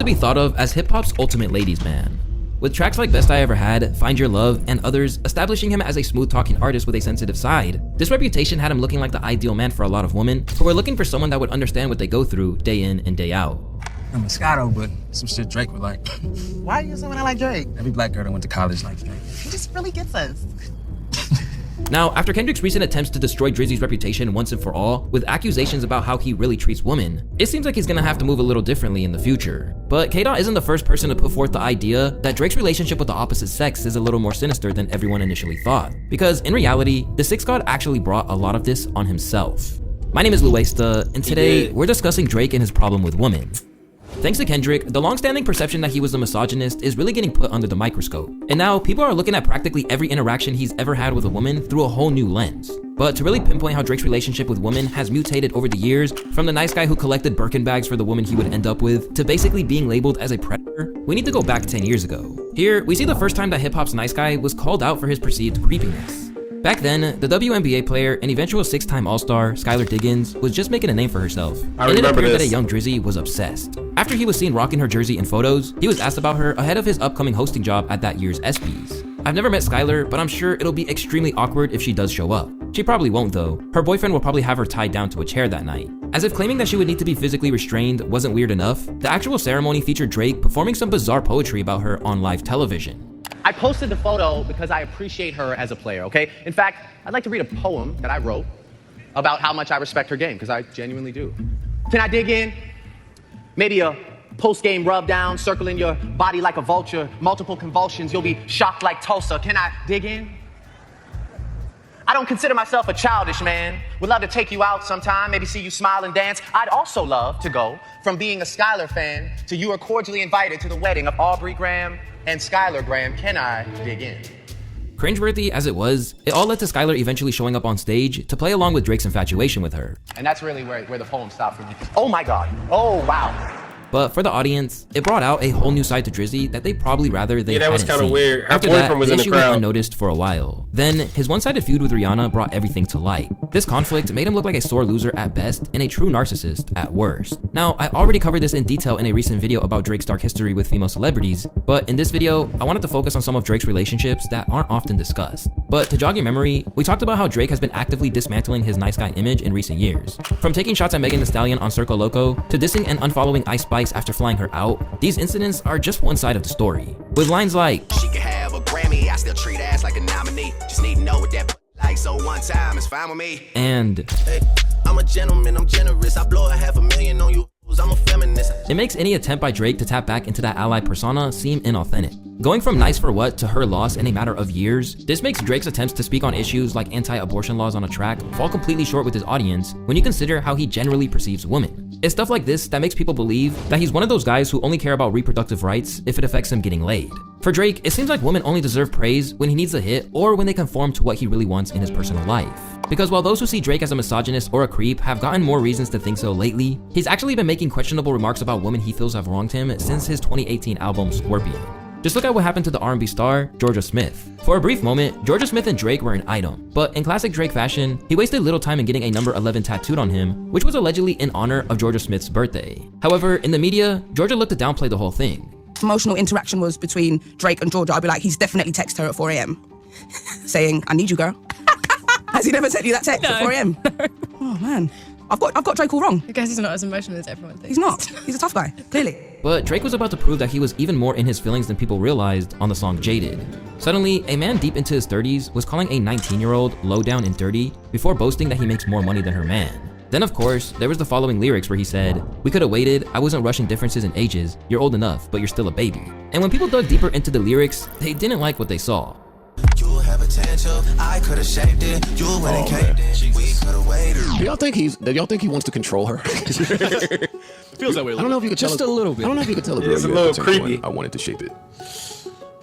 be thought of as hip-hop's ultimate ladies' man. With tracks like Best I Ever Had, Find Your Love, and others establishing him as a smooth-talking artist with a sensitive side, this reputation had him looking like the ideal man for a lot of women who were looking for someone that would understand what they go through day in and day out. I'm Moscato, but some shit Drake would like. Why are you someone I like Drake? Every black girl that went to college likes Drake. He just really gets us. Now, after Kendrick's recent attempts to destroy Drizzy's reputation once and for all, with accusations about how he really treats women, it seems like he's gonna have to move a little differently in the future. But K-Dot isn't the first person to put forth the idea that Drake's relationship with the opposite sex is a little more sinister than everyone initially thought. Because in reality, the Six God actually brought a lot of this on himself. My name is Luesta, and today we're discussing Drake and his problem with women. Thanks to Kendrick, the long-standing perception that he was a misogynist is really getting put under the microscope. And now, people are looking at practically every interaction he's ever had with a woman through a whole new lens. But to really pinpoint how Drake's relationship with women has mutated over the years, from the nice guy who collected Birkin bags for the woman he would end up with, to basically being labeled as a predator, we need to go back 10 years ago. Here, we see the first time that hip-hop's nice guy was called out for his perceived creepiness. Back then, the WNBA player and eventual 6-time All-Star, Skylar Diggins, was just making a name for herself. And it appeared that a young Drizzy was obsessed. After he was seen rocking her jersey in photos, he was asked about her ahead of his upcoming hosting job at that year's ESPYs. I've never met Skylar, but I'm sure it'll be extremely awkward if she does show up. She probably won't though. Her boyfriend will probably have her tied down to a chair that night. As if claiming that she would need to be physically restrained wasn't weird enough, the actual ceremony featured Drake performing some bizarre poetry about her on live television. I posted the photo because I appreciate her as a player, okay? In fact, I'd like to read a poem that I wrote about how much I respect her game, because I genuinely do. Can I dig in? Maybe a post-game rub down, circling your body like a vulture, multiple convulsions, you'll be shocked like Tulsa. Can I dig in? I don't consider myself a childish man. Would love to take you out sometime, maybe see you smile and dance. I'd also love to go from being a Skylar fan to you are cordially invited to the wedding of Aubrey Graham and Skylar Graham. Can I dig in? Cringeworthy as it was, it all led to Skylar eventually showing up on stage to play along with Drake's infatuation with her. And that's really where the poem stopped for me. Oh my God. Oh, wow. But for the audience, it brought out a whole new side to Drizzy that they probably rather they hadn't seen. That was kind of weird. Her After boyfriend that, was the in the issue went crowd. unnoticed for a while. Then, his one-sided feud with Rihanna brought everything to light. This conflict made him look like a sore loser at best and a true narcissist at worst. Now, I already covered this in detail in a recent video about Drake's dark history with female celebrities, but in this video, I wanted to focus on some of Drake's relationships that aren't often discussed. But to jog your memory, we talked about how Drake has been actively dismantling his nice guy image in recent years. From taking shots at Megan Thee Stallion on Circo Loco, to dissing and unfollowing Ice Spice after flying her out, these incidents are just one side of the story. With lines like, "She can have a Grammy, I still treat ass like a nominee. Just need to know what that like, so one time is fine with me." and Hey, I'm a gentleman, I'm generous. I blow $500,000 on you. I'm a feminist. it makes any attempt by Drake to tap back into that ally persona seem inauthentic. Going from nice for what to her loss in a matter of years, this makes Drake's attempts to speak on issues like anti-abortion laws on a track fall completely short with his audience when you consider how he generally perceives women. It's stuff like this that makes people believe that he's one of those guys who only care about reproductive rights if it affects him getting laid. For Drake, it seems like women only deserve praise when he needs a hit or when they conform to what he really wants in his personal life. Because while those who see Drake as a misogynist or a creep have gotten more reasons to think so lately, he's actually been making questionable remarks about women he feels have wronged him since his 2018 album Scorpion. Just look at what happened to the R&B star, Georgia Smith. For a brief moment, Georgia Smith and Drake were an item, but in classic Drake fashion, he wasted little time in getting a number 11 tattooed on him, which was allegedly in honor of Georgia Smith's birthday. However, in the media, Georgia looked to downplay the whole thing. Emotional interaction was between Drake and Georgia. I'd be like, he's definitely texted her at 4 a.m. saying, "I need you, girl." Has he never sent you that text at 4 a.m.? Oh man, I've got Drake all wrong. I guess he's not as emotional as everyone thinks. He's not. He's a tough guy, clearly. But Drake was about to prove that he was even more in his feelings than people realized on the song Jaded. Suddenly, a man deep into his 30s was calling a 19-year-old low down and dirty before boasting that he makes more money than her man. Then of course, there was the following lyrics where he said, "We could have waited, I wasn't rushing differences in ages, you're old enough, but you're still a baby." And when people dug deeper into the lyrics, they didn't like what they saw. You have potential, I could have shaped it. You wouldn't caved it. We could have waited. Do y'all think he wants to control her? Feels that way. I don't know if you could tell Just a little bit. I don't know if you could tell a girl. It's a you little had potential creepy. and I wanted to shape it.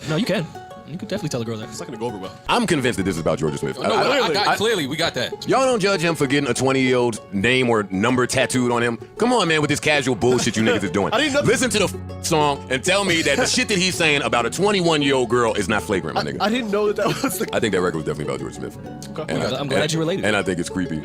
No, you can. You could definitely tell a girl that. It's not gonna go over well. I'm convinced that this is about Georgia Smith. Clearly, we got that. Y'all don't judge him for getting a 20-year-old name or number tattooed on him. Come on, man, with this casual bullshit you niggas is doing. Listen to the song and tell me that the shit that he's saying about a 21-year-old girl is not flagrant, my nigga. I didn't know that was the. I think that record was definitely about Georgia Smith. Okay. I'm glad you related. And I think it's creepy.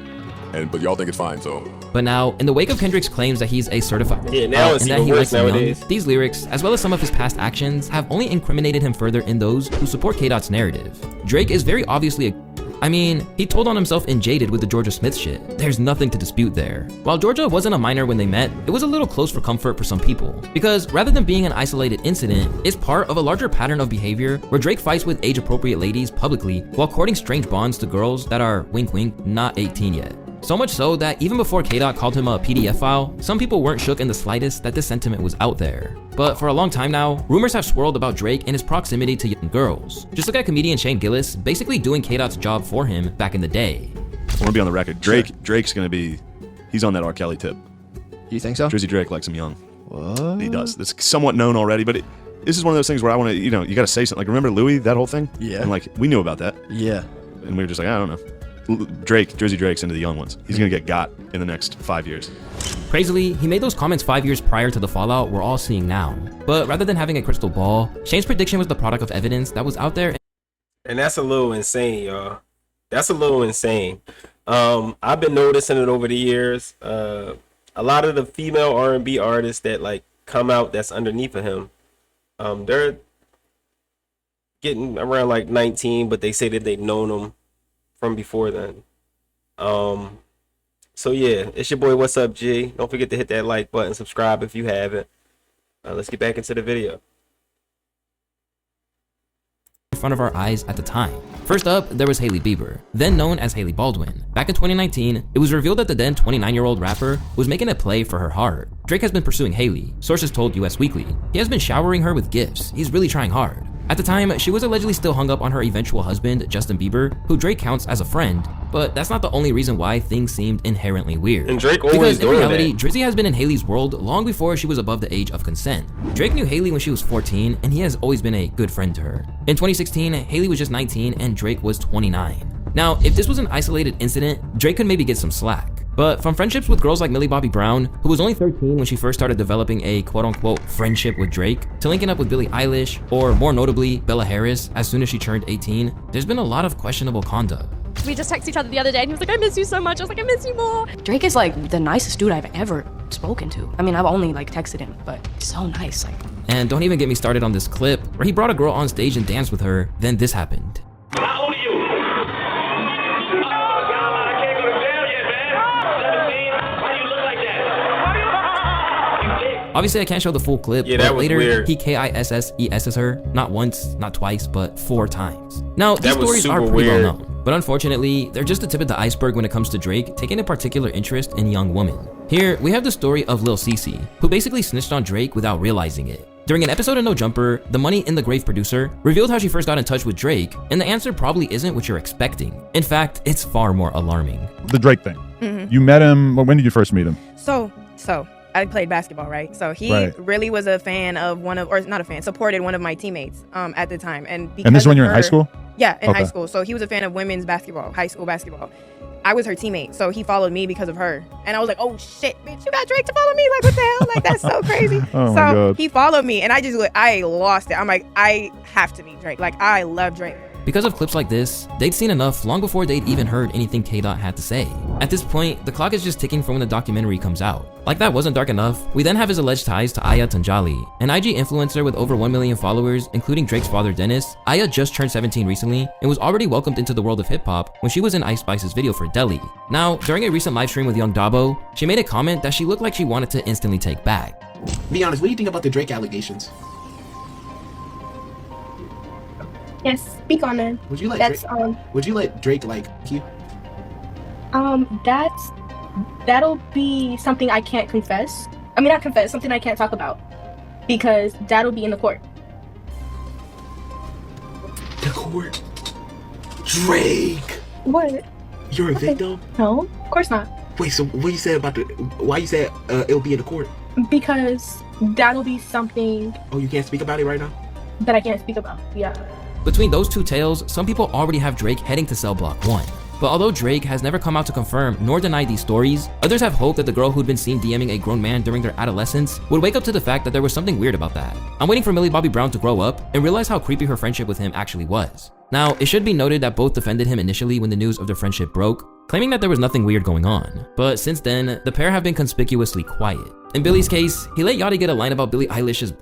but y'all think it's fine, so. But now, in the wake of Kendrick's claims that he's a certified Yeah, now it's and that even he worse likes them young, nowadays. these lyrics, as well as some of his past actions, have only incriminated him further in those who support K-Dot's narrative. Drake is very obviously he told on himself in Jaded with the Georgia Smith shit. There's nothing to dispute there. While Georgia wasn't a minor when they met, it was a little close for comfort for some people. Because rather than being an isolated incident, it's part of a larger pattern of behavior where Drake fights with age-appropriate ladies publicly while courting strange bonds to girls that are, wink wink, not 18 yet. So much so that even before K-Dot called him a PDF file, some people weren't shook in the slightest that this sentiment was out there. But for a long time now, rumors have swirled about Drake and his proximity to young girls. Just look at comedian Shane Gillis basically doing K-Dot's job for him back in the day. I want to be on the record. Drake's gonna be, he's on that R. Kelly tip. You think so? Drizzy Drake likes him young. What? He does. It's somewhat known already, but this is one of those things where I want to, you got to say something. Like, remember Louis, that whole thing? Yeah. And like, we knew about that. Yeah. And we were just like, I don't know. Drizzy Drake's into the young ones. He's gonna get got in the next 5 years. Crazily, he made those comments 5 years prior to the fallout we're all seeing now. But rather than having a crystal ball, Shane's prediction was the product of evidence that was out there. And that's a little insane, y'all. That's a little insane. I've been noticing it over the years. A lot of the female R&B artists that like come out that's underneath of him, they're getting around like 19, but they say that they've known him from before then. So yeah, it's your boy, What's Up G. Don't forget to hit that like button, subscribe if you haven't. Let's get back into the video. In front of our eyes at the time. First up, there was Hailey Bieber, then known as Hailey Baldwin. Back in 2019, it was revealed that the then 29-year-old rapper was making a play for her heart. Drake has been pursuing Hailey, sources told US Weekly. He has been showering her with gifts. He's really trying hard. At the time, she was allegedly still hung up on her eventual husband, Justin Bieber, who Drake counts as a friend, but that's not the only reason why things seemed inherently weird. And Drake always because in doing reality, that. Drizzy has been in Hailey's world long before she was above the age of consent. Drake knew Hailey when she was 14, and he has always been a good friend to her. In 2016, Hailey was just 19 and Drake was 29. Now, if this was an isolated incident, Drake could maybe get some slack. But from friendships with girls like Millie Bobby Brown, who was only 13 when she first started developing a quote-unquote friendship with Drake, to linking up with Billie Eilish, or more notably, Bella Harris, as soon as she turned 18, there's been a lot of questionable conduct. We just texted each other the other day and he was like, I miss you so much. I was like, I miss you more. Drake is like the nicest dude I've ever spoken to. I mean, I've only like texted him, but so nice. Like. And don't even get me started on this clip where he brought a girl on stage and danced with her, then this happened. How old are you? Obviously, I can't show the full clip, Yeah, that but was later weird. he KISSES's her, not once, not twice, but 4 times. Now, these That was stories are super pretty weird. well known, but unfortunately, they're just the tip of the iceberg when it comes to Drake taking a particular interest in young women. Here, we have the story of Lil CeCe, who basically snitched on Drake without realizing it. During an episode of No Jumper, the Money in the Grave producer revealed how she first got in touch with Drake, and the answer probably isn't what you're expecting. In fact, it's far more alarming. The Drake thing. You met him, when did you first meet him? So I played basketball, right? So he really was a fan of supported one of my teammates at the time. And this is when you're in high school? Yeah, in high school. So he was a fan of women's basketball, high school basketball. I was her teammate, so he followed me because of her. And I was like, oh shit, bitch, you got Drake to follow me? Like, what the hell? Like, that's so crazy. Oh my God. He followed me, and I lost it. I'm like, I have to meet Drake. Like, I love Drake. Because of clips like this, they'd seen enough long before they'd even heard anything K-Dot had to say. At this point, the clock is just ticking for when the documentary comes out. Like that wasn't dark enough, we then have his alleged ties to Aya Tanjali, an IG influencer with over 1 million followers, including Drake's father Dennis. Aya just turned 17 recently and was already welcomed into the world of hip-hop when she was in Ice Spice's video for Delhi. Now, during a recent livestream with Young Dabo, she made a comment that she looked like she wanted to instantly take back. Be honest, what do you think about the Drake allegations? Yes, speak on it. Would you let That's Drake, would you let Drake like you? That'll be something I can't confess. I mean, not confess, something I can't talk about, because that'll be in the court. The court? Drake! What? You're a victim? No, of course not. Wait, so what you said about why you said it'll be in the court? Because that'll be something Oh, you can't speak about it right now? that I can't speak about. Yeah. Between those two tales, some people already have Drake heading to cell block 1. But although Drake has never come out to confirm nor deny these stories, others have hope that the girl who'd been seen DMing a grown man during their adolescence would wake up to the fact that there was something weird about that. I'm waiting for Millie Bobby Brown to grow up and realize how creepy her friendship with him actually was. Now, it should be noted that both defended him initially when the news of their friendship broke, claiming that there was nothing weird going on. But since then, the pair have been conspicuously quiet. In Billy's case, he let Yachty get a line about Billie Eilish's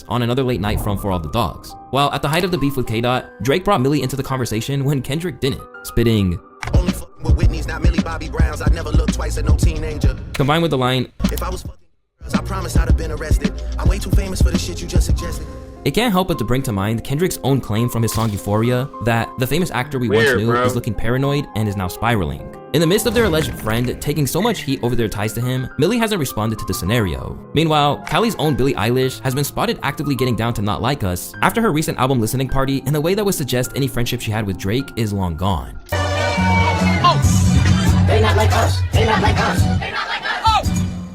on another late night from For All the Dogs. While at the height of the beef with K-Dot, Drake brought Millie into the conversation when Kendrick didn't, spitting, Only fucking with Whitney's, not Millie Bobby Browns. I never looked twice at no teenager. combined with the line, If I was fucking girls, I promise I'd have been arrested. I'm way too famous for the shit you just suggested. it can't help but to bring to mind Kendrick's own claim from his song Euphoria that the famous actor we once knew is looking paranoid and is now spiraling. In the midst of their alleged friend taking so much heat over their ties to him, Millie hasn't responded to the scenario. Meanwhile, Callie's own Billie Eilish has been spotted actively getting down to Not Like Us after her recent album listening party in a way that would suggest any friendship she had with Drake is long gone. They not like us. They not like us. They not like us.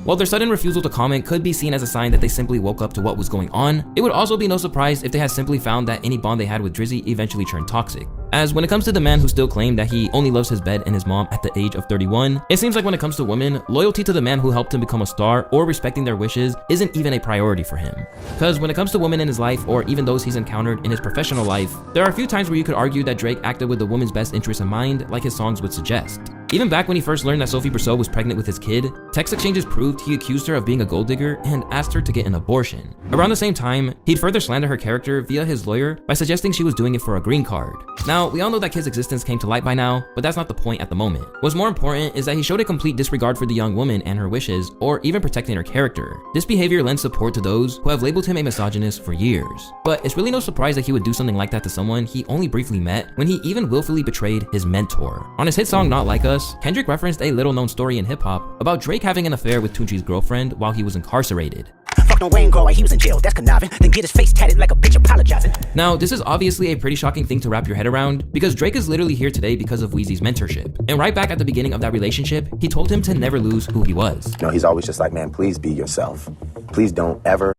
While their sudden refusal to comment could be seen as a sign that they simply woke up to what was going on, it would also be no surprise if they had simply found that any bond they had with Drizzy eventually turned toxic. As when it comes to the man who still claimed that he only loves his bed and his mom at the age of 31, it seems like when it comes to women, loyalty to the man who helped him become a star or respecting their wishes isn't even a priority for him. Cause when it comes to women in his life or even those he's encountered in his professional life, there are a few times where you could argue that Drake acted with the woman's best interest in mind like his songs would suggest. Even back when he first learned that Sophie Brousseau was pregnant with his kid, text exchanges proved he accused her of being a gold digger and asked her to get an abortion. Around the same time, he'd further slander her character via his lawyer by suggesting she was doing it for a green card. Now, we all know that Kid's existence came to light by now, but that's not the point at the moment. What's more important is that he showed a complete disregard for the young woman and her wishes, or even protecting her character. This behavior lends support to those who have labeled him a misogynist for years. But it's really no surprise that he would do something like that to someone he only briefly met when he even willfully betrayed his mentor. On his hit song Not Like Us, Kendrick referenced a little known story in hip-hop about Drake having an affair with Tunechi's girlfriend while he was incarcerated. Fuck no Wayne Grower, he was in jail, that's conniving. Then get his face tatted like a bitch apologizing. Now, this is obviously a pretty shocking thing to wrap your head around because Drake is literally here today because of Weezy's mentorship. And right back at the beginning of that relationship, he told him to never lose who he was. No, he's always just like, man, please be yourself. Please don't ever.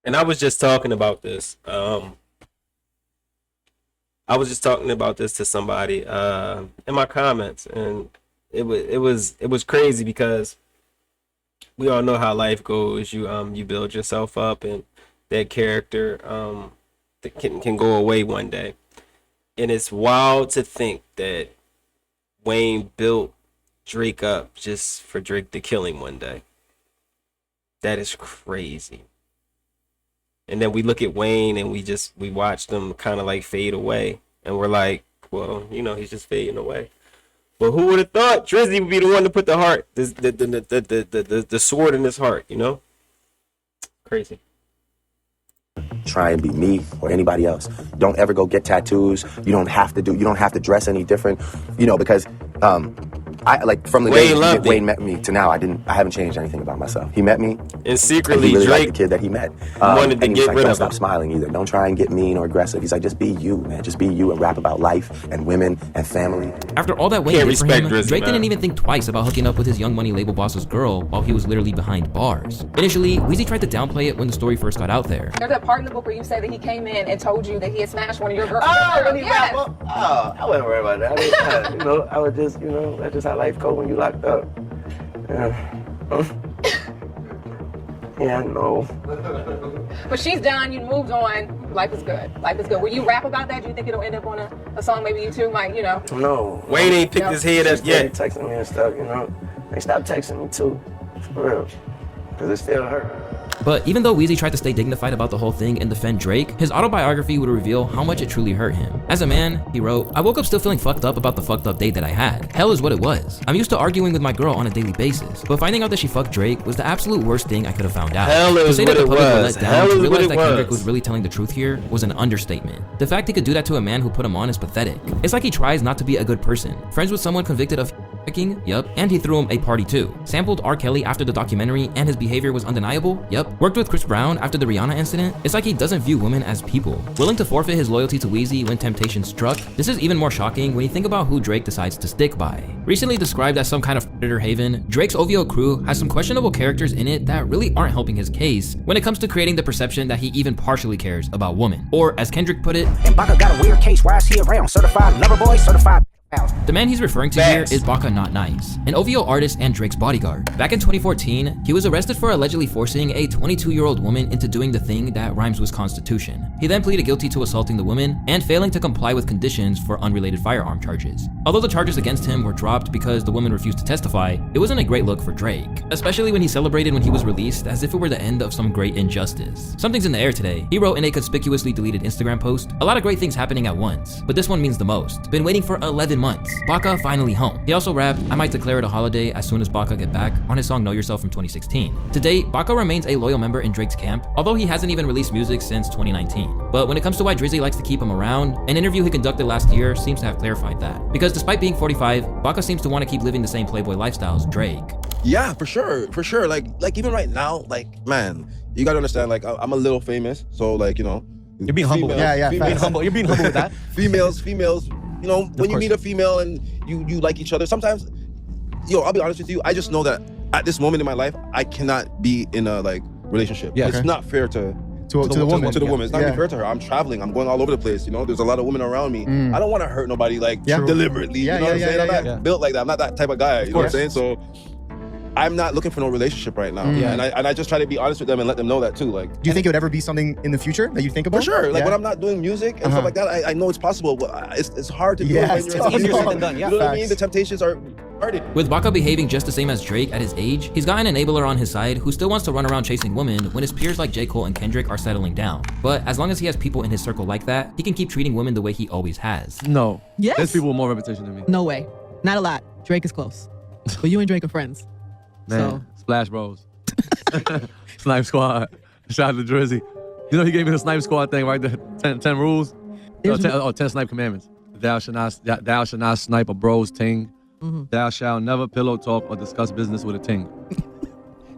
And I was just talking about this. I was just talking about this to somebody in my comments, and it was crazy because we all know how life goes. You build yourself up, and that character that can go away one day. And it's wild to think that Wayne built Drake up just for Drake to kill him one day. That is crazy. And then we look at Wayne and we watch them kind of like fade away, and we're like, well, he's just fading away. But who would have thought Drizzy would be the one to put the sword in his heart, Crazy. Try and be me or anybody else. Don't ever go get tattoos. You don't have to dress any different, because I like from the day Wayne met me to now, I haven't changed anything about myself. He met me, and secretly he really Drake liked the kid that he met. Wanted to get rid of don't stop smiling either. Don't try and get mean or aggressive. He's like, just be you, man. Just be you and rap about life and women and family. After all that Wayne did for him, Drake didn't even think twice about hooking up with his Young Money label boss's girl while he was literally behind bars. Initially, Weezy tried to downplay it when the story first got out there. There's that part in the book where you say that he came in and told you that he had smashed one of your girls. Oh, when he wrapped up? Oh, I wasn't worried about that. I was just, that's just how life goes when you locked up. Yeah, I know. But she's done, you moved on, life is good. Life is good. Will you rap about that? Do you think it'll end up on a song maybe you two might, No. Wayne ain't picked his head up yet. Texting me and stuff, They stopped texting me too, for real. Because it still hurt. But even though Weezy tried to stay dignified about the whole thing and defend Drake, his autobiography would reveal how much it truly hurt him. As a man, he wrote, "I woke up still feeling fucked up about the fucked up date that I had. Hell is what it was. I'm used to arguing with my girl on a daily basis, but finding out that she fucked Drake was the absolute worst thing I could have found out. Hell is to say what that the it public were was. let down, Hell to is what realize it that Kendrick was. was really telling the truth here was an understatement. The fact he could do that to a man who put him on is pathetic. It's like he tries not to be a good person. Friends with someone convicted of fucking? Yup. And he threw him a party too. Sampled R. Kelly after the documentary and his behavior was undeniable? Yup. Worked with Chris Brown after the Rihanna incident? It's like he doesn't view women as people. Willing to forfeit his loyalty to Weezy when temptation struck? This is even more shocking when you think about who Drake decides to stick by. Recently described as some kind of predator haven, Drake's OVO crew has some questionable characters in it that really aren't helping his case when it comes to creating the perception that he even partially cares about women. Or as Kendrick put it, And Baka got a weird case, why is he around? Certified lover boy, certified The man he's referring to here is Baka Not Nice, an OVO artist and Drake's bodyguard. Back in 2014, he was arrested for allegedly forcing a 22-year-old woman into doing the thing that rhymes with Constitution. He then pleaded guilty to assaulting the woman and failing to comply with conditions for unrelated firearm charges. Although the charges against him were dropped because the woman refused to testify, it wasn't a great look for Drake, especially when he celebrated when he was released as if it were the end of some great injustice. Something's in the air today. He wrote in a conspicuously deleted Instagram post, "A lot of great things happening at once, but this one means the most. Been waiting for 11 months. Baka finally home." He also rapped, "I might declare it a holiday as soon as Baka get back" on his song Know Yourself from 2016. To date, Baka remains a loyal member in Drake's camp, although he hasn't even released music since 2019. But when it comes to why Drizzy likes to keep him around, an interview he conducted last year seems to have clarified that. Because despite being 45, Baka seems to want to keep living the same playboy lifestyle as Drake. Yeah, for sure. Like even right now, like, man, you gotta understand, like, I'm a little famous, so like, you know. You're being humble. Females, You're being humble. You're being humble with that. Females, you know, when you meet a female and you like each other, sometimes, I'll be honest with you, I just know that at this moment in my life, I cannot be in a like relationship. Yeah, it's not fair to the woman. It's not even fair to her. I'm traveling. I'm going all over the place. You know, there's a lot of women around me. I don't want to hurt nobody like deliberately. You know what I'm saying? I'm not built like that. I'm not that type of guy. You know what I'm saying? So I'm not looking for no relationship right now. And I just try to be honest with them and let them know that too. Like, do you think it would ever be something in the future that you think about? For sure. Like when I'm not doing music and stuff like that, I know it's possible, but it's hard to do it when you're easier in said than done. You know what I mean? The temptations are harder. With Baka behaving just the same as Drake at his age, he's got an enabler on his side who still wants to run around chasing women when his peers like J. Cole and Kendrick are settling down. But as long as he has people in his circle like that, he can keep treating women the way he always has. No. Yes. There's people with more reputation than me. No way. Not a lot. Drake is close. But you and Drake are friends. Man, Splash Bros. Snipe Squad. Shout out to Drizzy. You know he gave me the Snipe Squad thing right there. 10 rules. 10 Snipe Commandments. Thou shalt not snipe a bro's ting. Thou shalt never pillow talk or discuss business with a ting.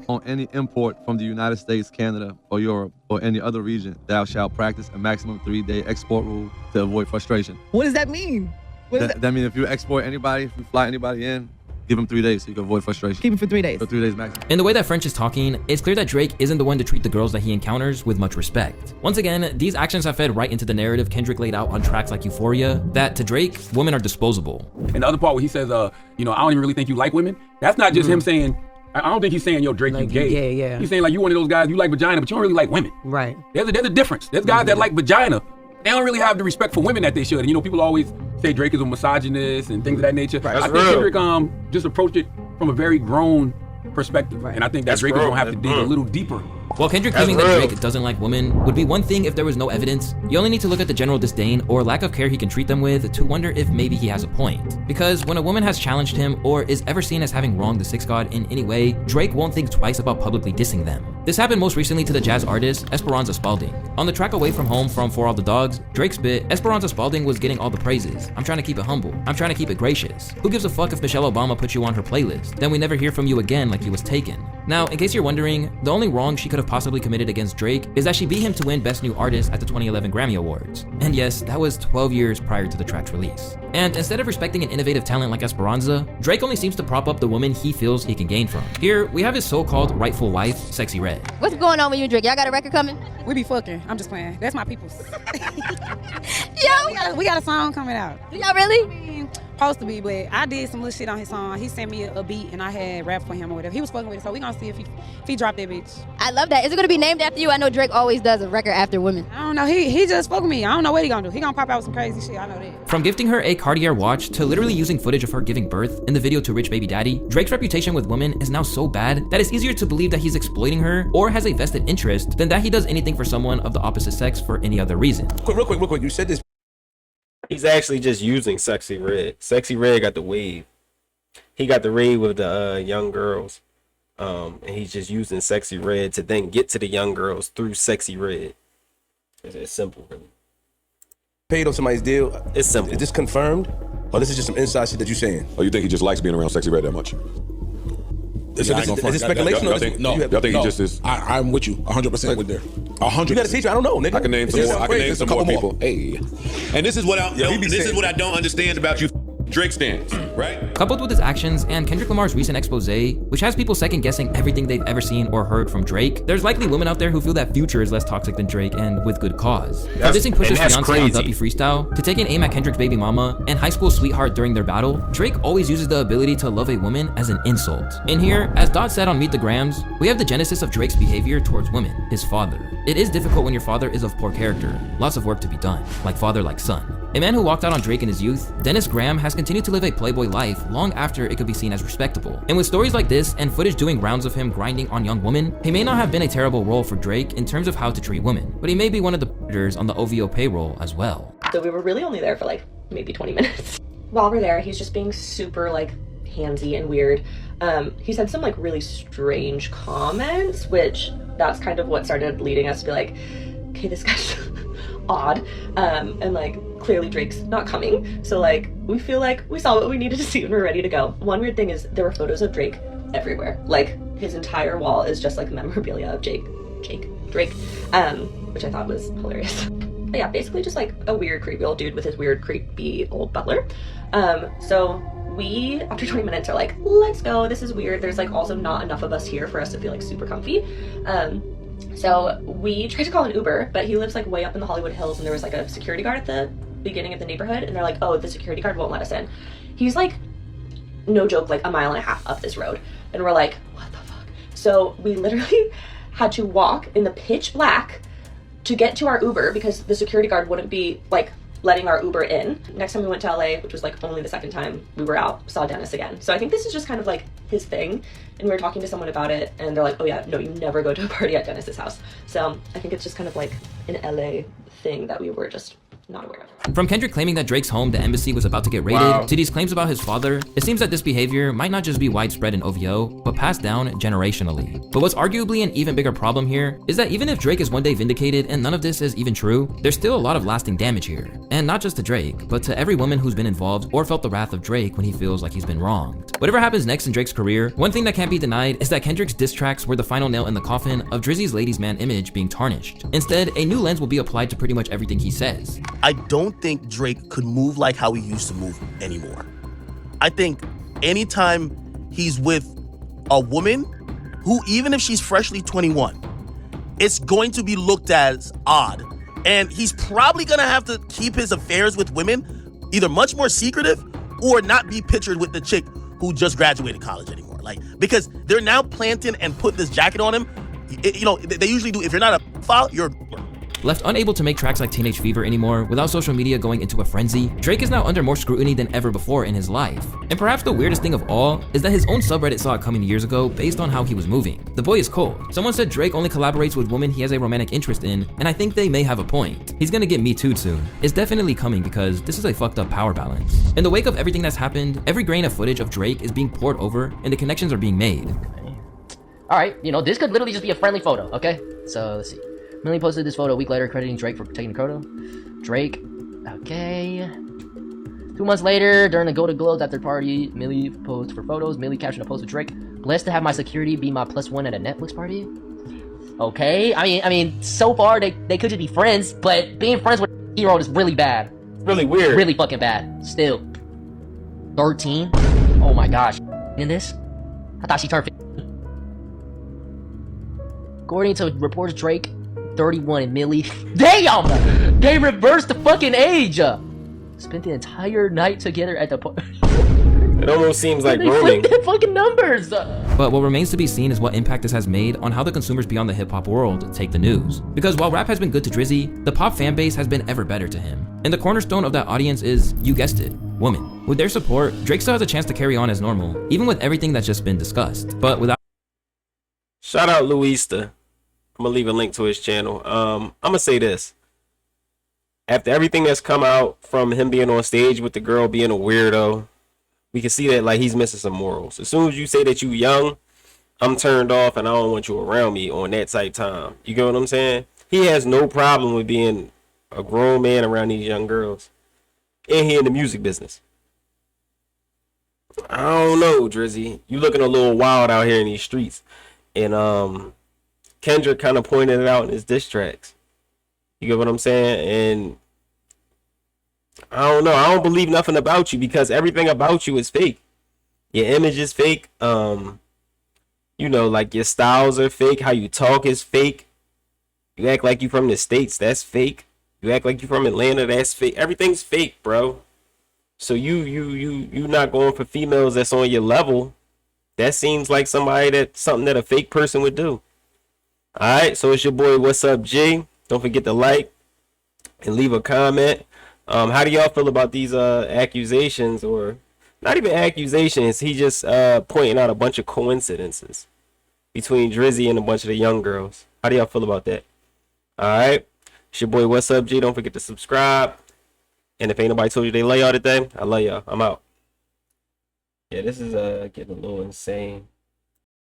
On any import from the United States, Canada, or Europe, or any other region, thou shalt practice a maximum 3-day export rule to avoid frustration. What does that mean? That means if you export anybody, if you fly anybody in, give him 3 days so you can avoid frustration. Keep him for 3 days. For 3 days maximum. In the way that French is talking, it's clear that Drake isn't the one to treat the girls that he encounters with much respect. Once again, these actions have fed right into the narrative Kendrick laid out on tracks like Euphoria, that to Drake, women are disposable. And the other part where he says, I don't even really think you like women, that's not just him saying, I don't think he's saying, yo, Drake, like, you gay. Yeah. He's saying, like, you one of those guys, you like vagina, but you don't really like women. Right. There's a difference. There's guys that like vagina. They don't really have the respect for women that they should. And, you know, people always say Drake is a misogynist and things of that nature. Right. I think Kendrick just approached it from a very grown perspective. Right. And I think that Drake is going to have to dig a little deeper. While Kendrick claiming that Drake doesn't like women would be one thing if there was no evidence, you only need to look at the general disdain or lack of care he can treat them with to wonder if maybe he has a point. Because when a woman has challenged him or is ever seen as having wronged the Six God in any way, Drake won't think twice about publicly dissing them. This happened most recently to the jazz artist Esperanza Spalding. On the track Away From Home from For All the Dogs, Drake spit, Esperanza Spalding was getting all the praises. I'm trying to keep it humble. I'm trying to keep it gracious. Who gives a fuck if Michelle Obama put you on her playlist? Then we never hear from you again like you was taken. Now, in case you're wondering, the only wrong she could have possibly committed against Drake is that she beat him to win Best New Artist at the 2011 Grammy Awards. And yes, that was 12 years prior to the track's release. And instead of respecting an innovative talent like Esperanza, Drake only seems to prop up the woman he feels he can gain from. Here, we have his so-called rightful wife, CeCe Red. What's going on with you and Drake? Y'all got a record coming? We be fucking. I'm just playing. That's my people's. Yo! We got a song coming out. Y'all really? Supposed to be, but I did some little shit on his song. He sent me a beat and I had rap for him or whatever. He was fucking with it, so we gonna see if he dropped that bitch. I love that. Is it gonna be named after you? I know Drake always does a record after women. I don't know. He just fuck with me. I don't know what he gonna do. He gonna pop out with some crazy shit. I know that. From gifting her a Cartier watch to literally using footage of her giving birth in the video to Rich Baby Daddy, Drake's reputation with women is now so bad that it's easier to believe that he's exploiting her or has a vested interest than that he does anything for someone of the opposite sex for any other reason. Real quick. You said this. He's actually just using Sexy Red. Sexy Red got the wave. He got the rave with the young girls. And he's just using Sexy Red to then get to the young girls through Sexy Red. It's simple, really. Paid on somebody's deal. It's simple. Is this confirmed? Or this is just some inside shit that you're saying? Or you think he just likes being around Sexy Red that much? Is it speculation? Y'all think he just is? I'm with you 100% with there. 100%. You gotta teach me. I don't know, nigga. I can name some more. Hey, and this is what I don't understand about you Drake stands, right? Coupled with his actions and Kendrick Lamar's recent expose, which has people second guessing everything they've ever seen or heard from Drake, there's likely women out there who feel that Future is less toxic than Drake, and with good cause. From dissing Pusha's fiance on Duppy Freestyle, to taking aim at Kendrick's baby mama and high school sweetheart during their battle, Drake always uses the ability to love a woman as an insult. In here, as Dot said on Meet the Grams, we have the genesis of Drake's behavior towards women, his father. It is difficult when your father is of poor character, lots of work to be done, like father, like son. A man who walked out on Drake in his youth, Dennis Graham has continued to live a playboy life long after it could be seen as respectable. And with stories like this and footage doing rounds of him grinding on young women, he may not have been a terrible role for Drake in terms of how to treat women, but he may be one of the predators on the OVO payroll as well. So we were really only there for like maybe 20 minutes. While we're there, he's just being super like handsy and weird. He said some like really strange comments, which that's kind of what started leading us to be like, okay, this guy's odd. And like clearly Drake's not coming. So like we feel like we saw what we needed to see and we're ready to go. One weird thing is there were photos of Drake everywhere. Like his entire wall is just like memorabilia of Drake, which I thought was hilarious. But yeah, basically just like a weird creepy old dude with his weird creepy old butler. So we, after 20 minutes, are like, let's go, this is weird. There's like also not enough of us here for us to feel like super comfy. So we tried to call an Uber, but he lives like way up in the Hollywood Hills and there was like a security guard at the beginning of the neighborhood and they're like, oh, the security guard won't let us in. He's like, no joke, like a mile and a half up this road. And we're like, what the fuck? So we literally had to walk in the pitch black to get to our Uber because the security guard wouldn't be like letting our Uber in. Next time we went to LA, which was like only the second time we were out, saw Dennis again. So I think this is just kind of like his thing. And we were talking to someone about it and they're like, oh yeah, no, you never go to a party at Dennis's house. So I think it's just kind of like an LA thing that we were just not aware of. From Kendrick claiming that Drake's home, the embassy, was about to get raided, to these claims about his father, it seems that this behavior might not just be widespread in OVO, but passed down generationally. But what's arguably an even bigger problem here is that even if Drake is one day vindicated and none of this is even true, there's still a lot of lasting damage here. And not just to Drake, but to every woman who's been involved or felt the wrath of Drake when he feels like he's been wronged. Whatever happens next in Drake's career, one thing that can't be denied is that Kendrick's diss tracks were the final nail in the coffin of Drizzy's ladies man image being tarnished. Instead, a new lens will be applied to pretty much everything he says. I don't think Drake could move like how he used to move anymore. I think anytime he's with a woman who, even if she's freshly 21, it's going to be looked at as odd. And he's probably gonna have to keep his affairs with women either much more secretive or not be pictured with the chick who just graduated college anymore. Like, because they're now planting and putting this jacket on him. You know, they usually do, if you're not a file, you're Left unable to make tracks like Teenage Fever anymore, without social media going into a frenzy, Drake is now under more scrutiny than ever before in his life. And perhaps the weirdest thing of all is that his own subreddit saw it coming years ago based on how he was moving. The boy is cold. Someone said Drake only collaborates with women he has a romantic interest in, and I think they may have a point. He's gonna get Me Too'd soon. It's definitely coming because this is a fucked up power balance. In the wake of everything that's happened, every grain of footage of Drake is being poured over and the connections are being made. All right, you know, this could literally just be a friendly photo, okay? So let's see. Millie posted this photo a week later, crediting Drake for taking the photo. Drake, okay. 2 months later, during the Golden Globes after party, Millie posed for photos. Millie captioned a post with Drake, blessed to have my security be my +1 at a Netflix party. Okay, I mean, so far they could just be friends, but being friends with a hero is really bad. It's really weird. Really fucking bad. Still. 13? Oh my gosh. In this? I thought she turned 15. According to reports, Drake 31 and Millie. Damn! They reversed the fucking age! Spent the entire night together at the party. It almost seems like they grooming. flipped the fucking numbers! But what remains to be seen is what impact this has made on how the consumers beyond the hip-hop world take the news. Because while rap has been good to Drizzy, the pop fan base has been ever better to him. And the cornerstone of that audience is, you guessed it, women. With their support, Drake still has a chance to carry on as normal, even with everything that's just been discussed. But without... Shout out Luista. I'm gonna leave a link to his channel. I'm gonna say this. After everything that's come out from him being on stage with the girl being a weirdo, we can see that like he's missing some morals. As soon as you say that you young, I'm turned off and I don't want you around me on that type time. You get what I'm saying? He has no problem with being a grown man around these young girls. And he in the music business. I don't know, Drizzy. You looking a little wild out here in these streets. And Kendrick kind of pointed it out in his diss tracks. You get what I'm saying? And I don't know. I don't believe nothing about you because everything about you is fake. Your image is fake. You know, like your styles are fake. How you talk is fake. You act like you from the States. That's fake. You act like you from Atlanta. That's fake. Everything's fake, bro. So you not going for females that's on your level. That seems like something that a fake person would do. All right. So it's your boy. What's up, G? Don't forget to like and leave a comment. How do y'all feel about these accusations, or not even accusations? He just pointing out a bunch of coincidences between Drizzy and a bunch of the young girls. How do y'all feel about that? All right, it's your boy. What's up, G? Don't forget to subscribe. And if ain't nobody told you they love y'all today, I love y'all. I'm out. Yeah, this is getting a little insane.